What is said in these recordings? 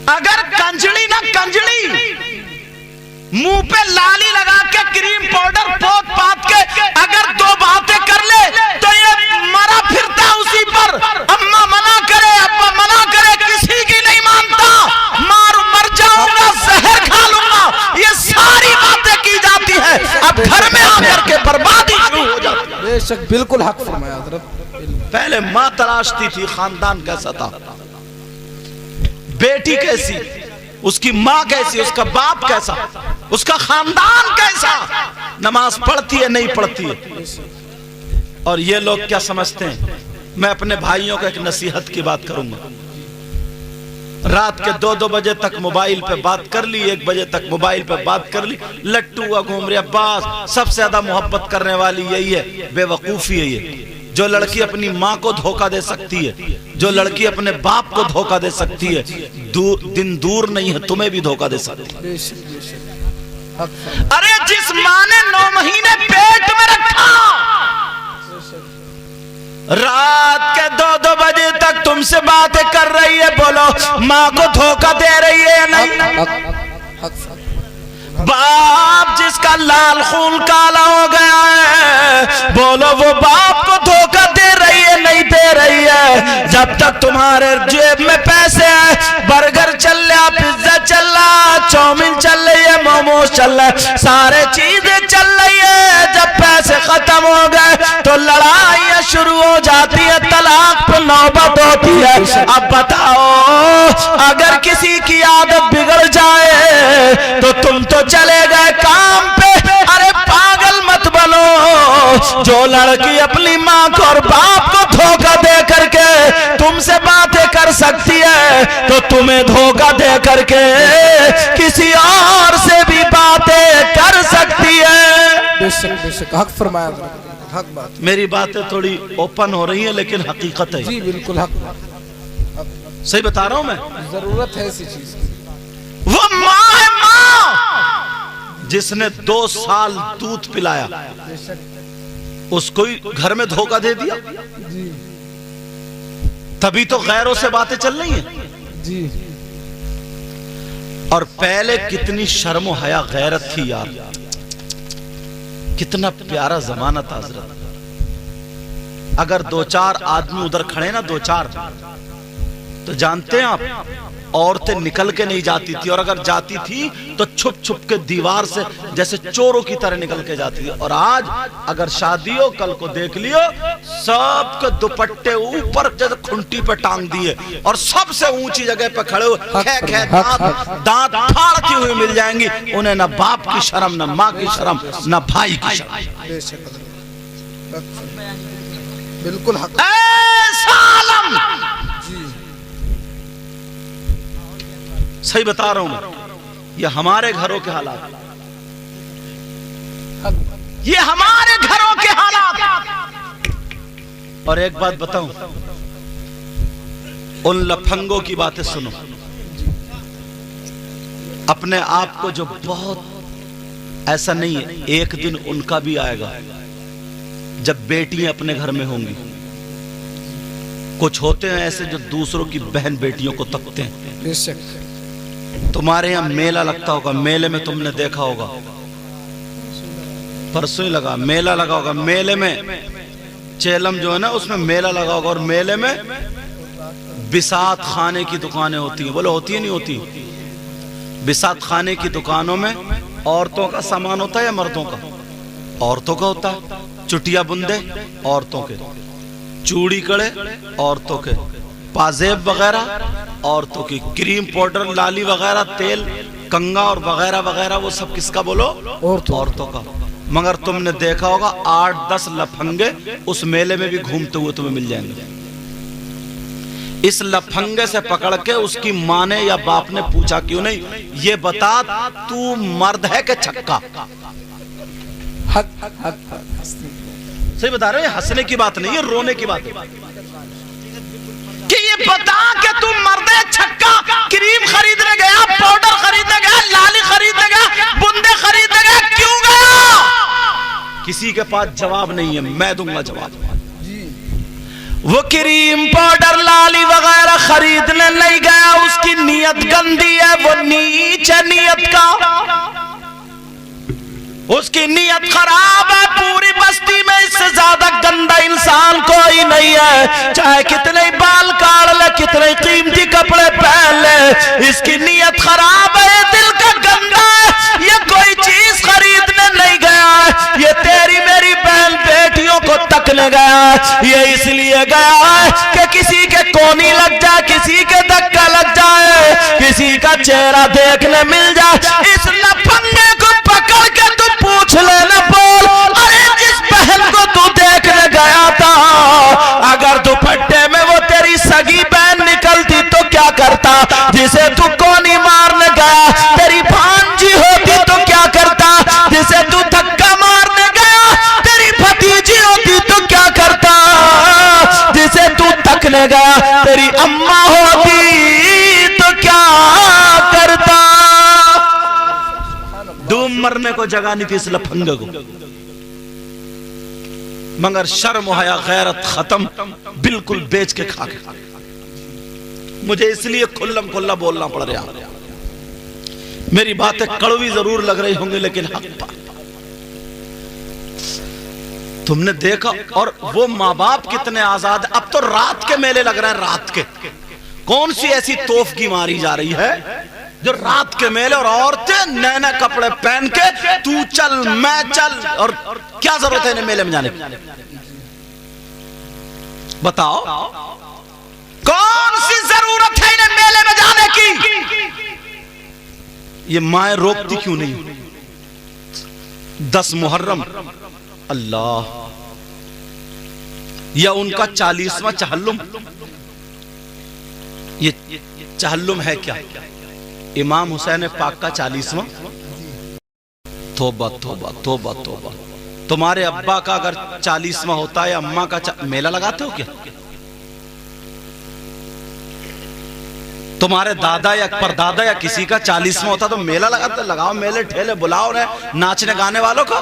अगर कंजली ना कंजली मुंह पे लाली लगा के क्रीम पाउडर पोत पात के अगर दो बातें कर ले तो ये मरा फिरता उसी पर। अम्मा मना करे, अब्बा मना करे, किसी की नहीं मानता, मर जाऊंगा, जहर खा लूंगा, ये सारी बातें की जाती है। अब घर में आकर के बर्बादी शुरू हो जाती है। बेशक, बिल्कुल हक फरमाया हज़रत। पहले माँ तलाशती थी खानदान कैसा था, बेटी कैसी, उसकी माँ कैसी, उसका बाप कैसा, उसका खानदान कैसा, नमाज पढ़ती है नहीं पढ़ती है। और ये लोग क्या समझते हैं, मैं अपने भाइयों को एक नसीहत की बात करूंगा। रात के 2-2 बजे तक मोबाइल पे बात कर ली, 1 बजे तक मोबाइल पे बात कर ली, लट्टू हुआ घूम रही। अब्बास सबसे ज्यादा मोहब्बत करने वाली यही है, बेवकूफी है ये। जो लड़की अपनी माँ को धोखा दे सकती है, जो लड़की अपने बाप को धोखा दे सकती है, दिन दूर नहीं है तुम्हें भी धोखा दे सकती है। अरे जिस माँ ने 9 महीने पेट में रखा, रात के 2-2 बजे तक तुमसे बातें कर रही है, बोलो माँ को धोखा दे रही है या नहीं? बाप जिसका लाल खून काला हो गया है, बोलो वो बाप को धोखा दे रही है नहीं दे रही है? जब तक तुम्हारे जेब में पैसे हैं, बर्गर चल रहा, पिज्जा चल रहा, चाउमीन चल रही है, मोमोज चल रहा है, सारे चीजें चल रही है। जब पैसे खत्म हो गए तो लड़ाइयां शुरू हो जाती है, तलाक पर नौबत होती है। अब बताओ, अगर किसी की आदत बिगड़ जाए तो तुम तो चले गए काम पे। अरे पागल मत बनो। जो लड़की अपनी माँ को और बाप को धोखा दे करके तुमसे बातें कर सकती है, तो तुम्हें धोखा दे करके किसी और से भी बातें कर सकती है। बेशक बेशक, हक फरमाया, हक बात। मेरी बातें थोड़ी ओपन हो रही है लेकिन हकीकत है। जी बिल्कुल हक, सही बता रहा हूं मैं। जरूरत है ऐसी चीज की। वो माँ है, माँ जिसने 2 साल दूध पिलाया, उसको ही घर में धोखा दे दिया। जी तभी तो गैरों से बातें चल रही हैं। जी। और पहले कितनी शर्म हया गैरत थी यार, कितना प्यारा जमाना था हजरत। अगर 2-4 आदमी उधर खड़े ना, 2-4, तो जानते हैं आप, औरतें निकल के नहीं जाती थी, और अगर जाती थी तो छुप छुप के दीवार से जैसे चोरों की तरह निकल के जाती थी। और आज अगर शादी हो, कल को देख लियो, सबके दुपट्टे ऊपर जैसे खुंटी पे टांग दिए, और सबसे ऊंची जगह पे खड़े हो, दांत फाड़ती हुई मिल जाएंगी। उन्हें ना बाप की शर्म, ना माँ की शर्म, ना भाई की शर्म। बिल्कुल हक। सही बता रहा हूं मैं, ये हमारे घरों के हालात, ये हमारे घरों के हालात। और एक बात बताऊं, उन लफंगों की बातें सुनो, अपने आप को जो बहुत, ऐसा नहीं है, एक दिन उनका भी आएगा जब बेटियां अपने घर में होंगी। कुछ होते हैं ऐसे जो दूसरों की बहन बेटियों को तकते हैं। बेशक। तुम्हारे यहाँ मेला लगता होगा, मेले में तुमने देखा होगा, परसों ही लगा मेला लगा होगा, मेले में चेलम जो है ना, उसमें मेला लगा होगा, और मेले में बिसात खाने की दुकानें होती हैं। बोलो होती है नहीं होती? बिसात खाने की दुकानों में औरतों का सामान होता है या मर्दों का? औरतों का होता है। चुटिया बुंदे औरतों के, चूड़ी कड़े औरतों के, पाजेब वगैरह औरतों की, क्रीम पाउडर लाली वगैरह, तेल कंगा और वगैरह वगैरह, वो सब किसका बोलो? औरतों का। मगर तुमने देखा होगा 8-10 लफंगे उस मेले में भी घूमते हुए तुम्हें मिल जाएंगे। इस लफंगे से पकड़ के उसकी माँ ने या बाप ने पूछा, क्यों नहीं, ये बता तू मर्द है कि छक्का? हक हक हक। सही बता रहे हैं, हंसने की बात नहीं है, रोने की बात है कि ये बता कि तू मर्द है छक्का। क्रीम खरीदने गया, पाउडर खरीदने गया, लाली खरीदने गया, बुंदे खरीदने गया, क्यों गया? किसी के पास जवाब नहीं है, मैं दूंगा जवाब। वो क्रीम पाउडर लाली वगैरह खरीदने नहीं गया, उसकी नीयत गंदी है, वो नीच है नीयत का, उसकी नीयत खराब है। पूरी बस्ती में इससे ज्यादा गंदा इंसान कोई नहीं है, चाहे कितने बाल काट ले, कितने कीमती कपड़े पहन ले, इसकी नीयत खराब है, दिल का गंदा है। ये कोई चीज खरीदने नहीं गया है, ये तेरी मेरी बहन बेटियों को तकने गया है। ये इसलिए गया है कि किसी के कोनी लग जाए, किसी के धक्का लग जाए, किसी का चेहरा देखने मिल जाए। इस लफंगे को पकड़ के तू पूछ लेना, बोल अरे जिस बहन को तू देखने गया था, अगर दुपट्टे में वो तेरी सगी बहन निकलती तो क्या करता? जिसे तू कोनी मारने गया तेरी भांजी होती तो क्या करता? जिसे तू धक्का मारने गया तेरी भतीजी होती तो क्या करता? जिसे तू तकने गया तेरी अम्मा होती तो क्या करता? डूब मरने को जगह नहीं थी इस लफंगे को, मगर शर्म हया गैरत खत्म, बिल्कुल बेच के खा के। मुझे इसलिए खुल्लम खुल्ला बोलना पड़ रहा, मेरी बातें कड़वी जरूर लग रही होंगी लेकिन हक बात। तुमने देखा, और वो माँ बाप कितने आजाद। अब तो रात के मेले लग रहे हैं, रात के। कौन सी ऐसी तोफ की मारी जा रही है जो रात के मेले, और औरतें नए नए कपड़े पहन के तू चल मैं चल, और क्या जरूरत है इन्हें मेले में जाने की? बताओ कौन सी जरूरत है इन्हें मेले में जाने की? ये माए रोकती क्यों नहीं? 10 मुहर्रम अल्लाह, या उनका 40वां चहल्लुम। ये चहल्लुम है क्या? इमाम हुसैन पाक का 40वां। तौबा तौबा तौबा तौबा। तुम्हारे अब्बा का अगर 40वां होता है, अम्मा का मेला लगाते हो क्या? तुम्हारे दादा या परदादा या किसी का 40वां होता तो मेला लगाते? लगाओ मेले ठेले, बुलाओ रे नाचने गाने वालों को।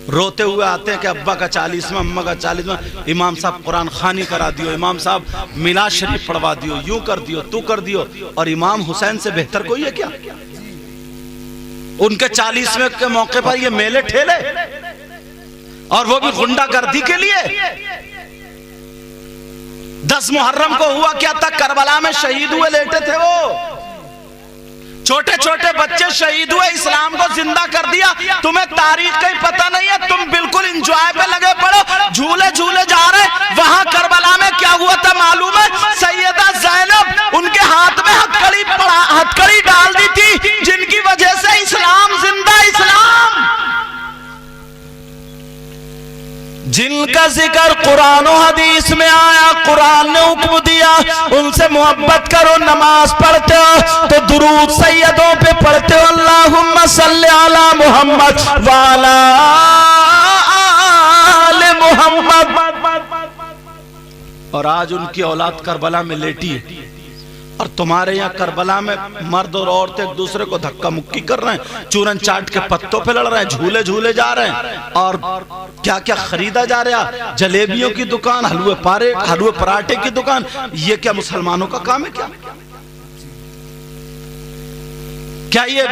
रोते हुए आते हैं कि अब्बा का 40वां, अम्मा का 40वां। इमाम साहब कुरान खानी करा दियो, इमाम साहब मिलाद शरीफ पढ़वा दियो, यूं कर दियो, तू कर दियो। और इमाम हुसैन से बेहतर कोई है क्या? उनके 40वें के मौके पर ये मेले ठेले, और वो भी गुंडागर्दी के लिए। 10 मुहर्रम को हुआ क्या था? करबला में शहीद हुए लेटे थे वो, छोटे छोटे बच्चे शहीद हुए, इस्लाम को जिंदा कर दिया। तुम्हें तारीख का ही पता नहीं है, तुम बिल्कुल इंजॉय पे लगे पड़ो, झूले झूले जा रहे। वहां करबला में क्या हुआ था मालूम है? सैयदा ज़ैनब, उनके हाथ में हथकड़ी डाल दी थी, जिनकी वजह से इस्लाम जिंदा। इस्लाम जिनका जिक्र कुरान और हदीस में आया, कुरान ने हुक्म दिया उनसे मोहब्बत करो। नमाज पढ़ते हो तो दुरूद सैयदों पे पढ़ते हो, अल्लाहुम्मा सल्ली अला मुहम्मद व अला आले मुहम्मद। और आज उनकी औलाद करबला में लेटी है, और तुम्हारे यहाँ करबला में मर्द और औरतें एक दूसरे को धक्का मुक्की कर रहे हैं, चूरन चाट के पत्तों पे लड़ रहे हैं, झूले झूले जा रहे हैं। और क्या क्या खरीदा जा रहा है? जलेबियों की दुकान, हलवे पराठे की दुकान। ये क्या मुसलमानों का काम है क्या? क्या ये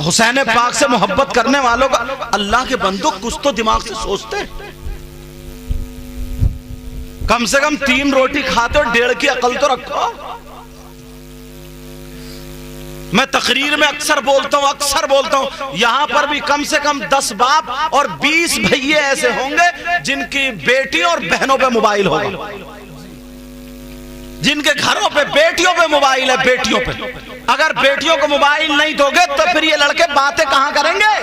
हुसैन पाक से मोहब्बत करने वालों का? अल्लाह के बंदो कुछ तो दिमाग से सोचते। कम से कम 3 रोटी खाते हो, 1.5 की अकल तो रखो। मैं तकरीर में अक्सर बोलता हूं, यहां पर भी कम से कम 10 बाप और 20 भैये ऐसे होंगे जिनकी बेटी और बहनों पे मोबाइल होगा, जिनके घरों पे बेटियों पे मोबाइल है, बेटियों पे। अगर बेटियों को मोबाइल नहीं दोगे तो फिर ये लड़के बातें कहां करेंगे?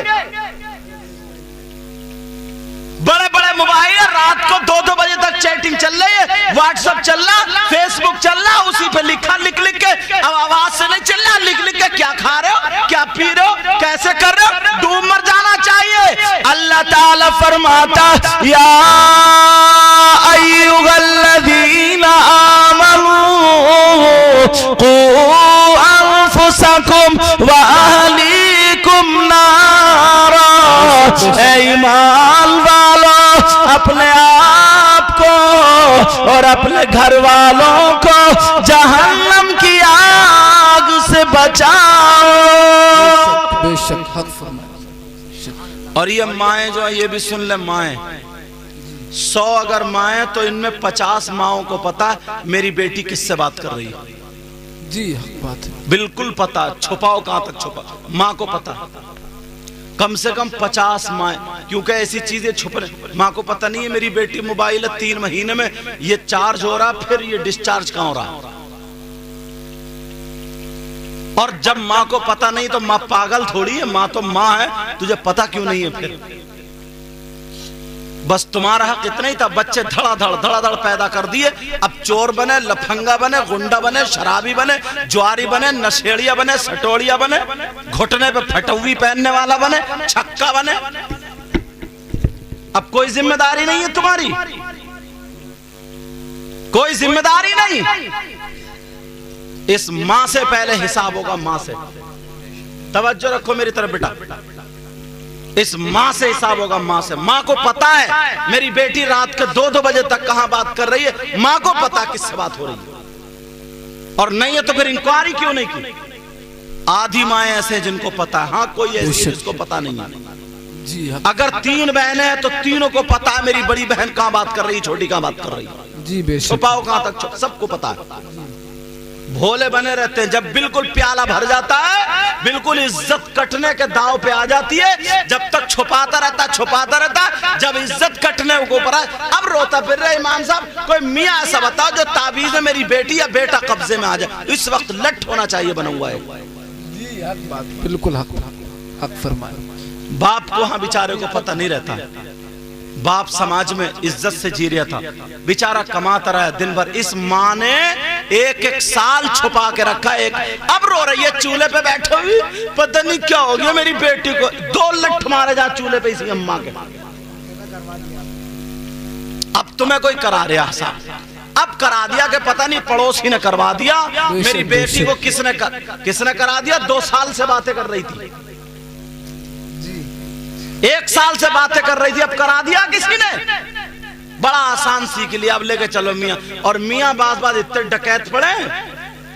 बड़े बड़े मोबाइल, रात को 2-2 बजे तक चैटिंग चल रही है, व्हाट्सएप चल रहा, फेसबुक चल रहा, उसी पे लिखा लिख के, अब आवाज से नहीं चल रहा, लिख के क्या खा रहे हो, क्या पी रहे हो, कैसे कर रहे हो, डूब मर जाना चाहिए। अल्लाह ताला फरमाता, या अय्युहल्लज़ीना आमनू कू अनफुसकुम व अहलीकुम नारा। ऐ ईमान वालों, अपने आप को और अपने घर वालों को जहन्नम की आग से बचाओ। बेशक हक फरमाया। और ये माएँ जो है, ये भी सुन ले, माएँ 100 अगर माएँ तो इनमें 50 माओं को पता है मेरी बेटी किससे बात कर रही है। जी हक बात है। बिल्कुल पता, छुपाओ कहां तक छुपा, माँ को पता, कम से कम 50 माँ, क्योंकि ऐसी चीजें छुप रही। माँ को पता नहीं है मेरी बेटी मोबाइल 3 महीने में ये चार्ज हो रहा, फिर ये डिस्चार्ज कहां हो रहा। और जब माँ को पता नहीं तो माँ पागल थोड़ी है, माँ तो माँ है, तुझे पता क्यों नहीं है? फिर बस तुम्हारा हक इतना ही था, बच्चे धड़ाधड़ पैदा कर दिए, अब चोर बने, लफंगा बने, गुंडा बने, शराबी बने, ज्वारी बने, नशेड़िया बने, सटोड़िया बने, घुटने पे फटौवी पहनने वाला बने, छक्का बने। अब कोई जिम्मेदारी नहीं है तुम्हारी, कोई जिम्मेदारी नहीं। इस मां से पहले हिसाब होगा, मां से। तवज्जो रखो मेरी तरफ बेटा, इस माँ से हिसाब होगा, माँ से। माँ को पता है मेरी बेटी रात के 2-2 बजे तक कहां बात कर रही है, माँ को पता किससे बात हो रही है। और नहीं है तो फिर इंक्वायरी क्यों नहीं की? आधी माएँ ऐसे जिनको पता है, हाँ कोई ऐसी जिसको पता नहीं है। जी अगर 3 बहनें हैं तो तीनों को पता है मेरी बड़ी बहन कहां बात कर रही है, छोटी कहां बात कर रही है। जी बेशक। छुपाओ कहां तक, सबको पता है। भोले बने रहते हैं, जब बिल्कुल प्याला भर जाता है, बिल्कुल इज्जत कटने के दाव पे आ जाती है, जब तक छुपाता रहता, जब इज्जत कटने को ऊपर आए, अब रोता फिर रहे इमाम साहब कोई मियाँ ऐसा बताओ जो ताबीज में मेरी बेटी या बेटा कब्जे में आ जाए। इस वक्त लट होना चाहिए बना हुआ है। जी हक बात, बिल्कुल हक फरमाया। बाप को हाँ बेचारे को पता नहीं रहता, बाप समाज में इज्जत से जी रहा था, बेचारा कमाता रहा दिन भर। इस माँ ने 1-1 साल छुपा के रखा, एक अब रो रही है चूल्हे पे बैठे हुई, पता नहीं क्या हो गया मेरी बेटी को। 2 लठ मारे जा चूल्हे पे इसी अम्मा के। अब तुम्हें कोई करा रहा साहब, अब करा दिया कि पता नहीं पड़ोसी ने करवा दिया। मेरी बेटी को किसने करा दिया? 2 साल से बातें कर रही थी, 1 साल से बातें कर रही थी, अब करा दिया किसी ने। बड़ा आसान सीख लिया, अब लेके चलो मियाँ। और मियाँ बात इतने डकैत पड़े,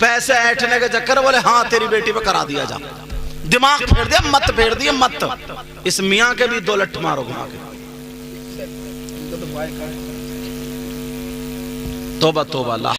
पैसे ऐंठने के चक्कर, बोले हाँ तेरी बेटी पे करा दिया जा। दिमाग फेर दिया, मत फेर दिया, मत। इस मियाँ के भी 2 लठ मारो घुमा के। तौबा तौबा।